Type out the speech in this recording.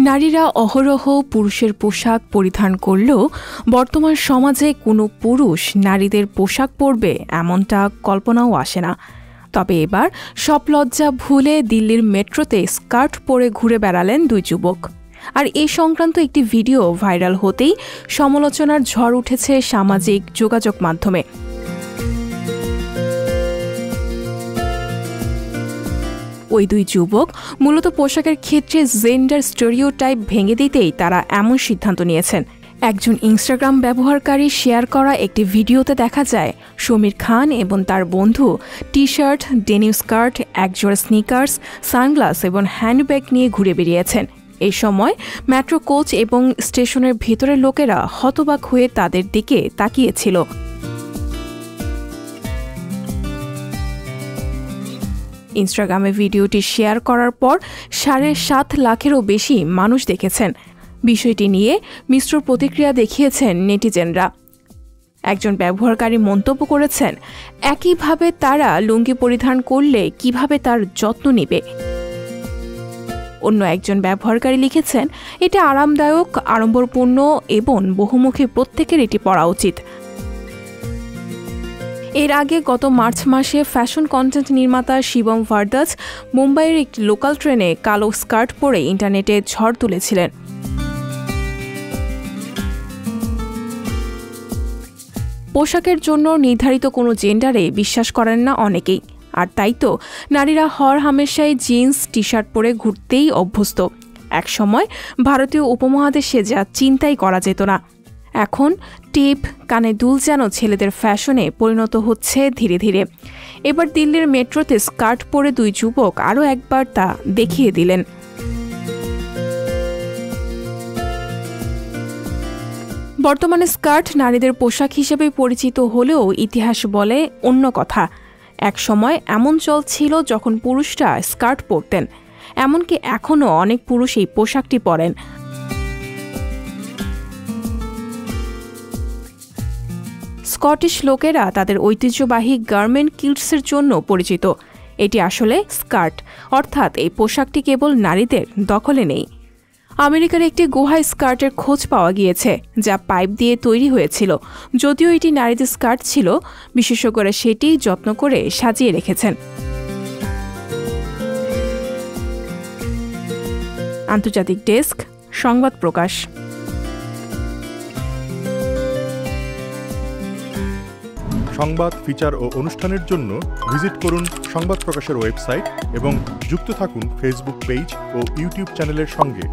নারীরা অহরহ পুরুষের পোশাক পরিধান করলেও বর্তমান সমাজে কোনো পুরুষ নারীদের পোশাক পরবে এমনটা কল্পনাও আসে না। তবে এবার সব লজ্জা ভুলে দিল্লির মেট্রোতে স্কার্ট পরে ঘুরে বেড়ালেন দুই যুবক। আর এই সংক্রান্ত একটি ভিডিও ভাইরাল হতেই সমালোচনার ঝড় উঠেছে সামাজিক যোগাযোগ মাধ্যমে। ওই দুই যুবক মূলত পোশাকের ক্ষেত্রে জেন্ডার স্টেরিওটাইপ ভেঙে দিতেই তারা এমন সিদ্ধান্ত নিয়েছেন। একজন ইনস্টাগ্রাম ব্যবহারকারী শেয়ার করা একটি ভিডিওতে দেখা যায় সমীর খান এবং তার বন্ধু টি শার্ট, ডেনিম স্কার্ট, একজোড়া স্নিকার্স, সানগ্লাস এবং হ্যান্ডব্যাগ নিয়ে ঘুরে বেরিয়েছেন। এই সময় মেট্রো কোচ এবং স্টেশনের ভেতরের লোকেরা হতবাক হয়ে তাদের দিকে তাকিয়েছিল। ইনস্টাগ্রামে ভিডিওটি শেয়ার করার পর 7.5 লাখেরও বেশি মানুষ দেখেছেন। বিষয়টি নিয়ে মিশ্র প্রতিক্রিয়া দেখিয়েছেন নেটিজেনরা। একজন ব্যবহারকারী মন্তব্য করেছেন, একইভাবে তারা লুঙ্গি পরিধান করলে কিভাবে তার যত্ন নেবে। অন্য একজন ব্যবহারকারী লিখেছেন, এটা আরামদায়ক, আড়ম্বরপূর্ণ এবং বহুমুখী, প্রত্যেকের এটি পরা উচিত। এর আগে গত মার্চ মাসে ফ্যাশন কন্টেন্ট নির্মাতা শিবম ভারদাস মুম্বাইয়ের একটি লোকাল ট্রেনে কালো স্কার্ট পরে ইন্টারনেটে ঝড় তুলেছিলেন। পোশাকের জন্য নির্ধারিত কোনো জেন্ডারে বিশ্বাস করেন না অনেকেই, আর তাই তো নারীরা হরহামেশাই জিন্স, টি শার্ট পরে ঘুরতেই অভ্যস্ত। একসময় ভারতীয় উপমহাদেশে যা চিন্তাই করা যেত না, এখন টিপ, কানে দুল যেন ছেলেদের ফ্যাশনে পরিণত হচ্ছে ধীরে ধীরে। এবার দিল্লির মেট্রোতে স্কার্ট পরে দুই যুবক আরও একবার তা দেখিয়ে দিলেন। বর্তমানে স্কার্ট নারীদের পোশাক হিসেবে পরিচিত হলেও ইতিহাস বলে অন্য কথা। এক সময় এমন চল ছিল যখন পুরুষরা স্কার্ট পরতেন, এমনকি এখনও অনেক পুরুষ এই পোশাকটি পরেন। স্কটিশ লোকেরা তাদের ঐতিহ্যবাহী গার্মেন্ট কিল্টসের জন্য পরিচিত। এটি আসলে স্কার্ট, অর্থাৎ এই পোশাকটি কেবল নারীদের দখলে নেই। আমেরিকার একটি গুহায় স্কার্টের খোঁজ পাওয়া গিয়েছে, যা পাইপ দিয়ে তৈরি হয়েছিল। যদিও এটি নারীদের স্কার্ট ছিল, বিশেষজ্ঞরা সেটি যত্ন করে সাজিয়ে রেখেছেন। আন্তর্জাতিক ডেস্ক, সংবাদ প্রকাশ। সংবাদ, ফিচার ও অনুষ্ঠানের জন্য ভিজিট করুন সংবাদ প্রকাশের ওয়েবসাইট এবং যুক্ত থাকুন ফেসবুক পেজ ও ইউটিউব চ্যানেলের সঙ্গে।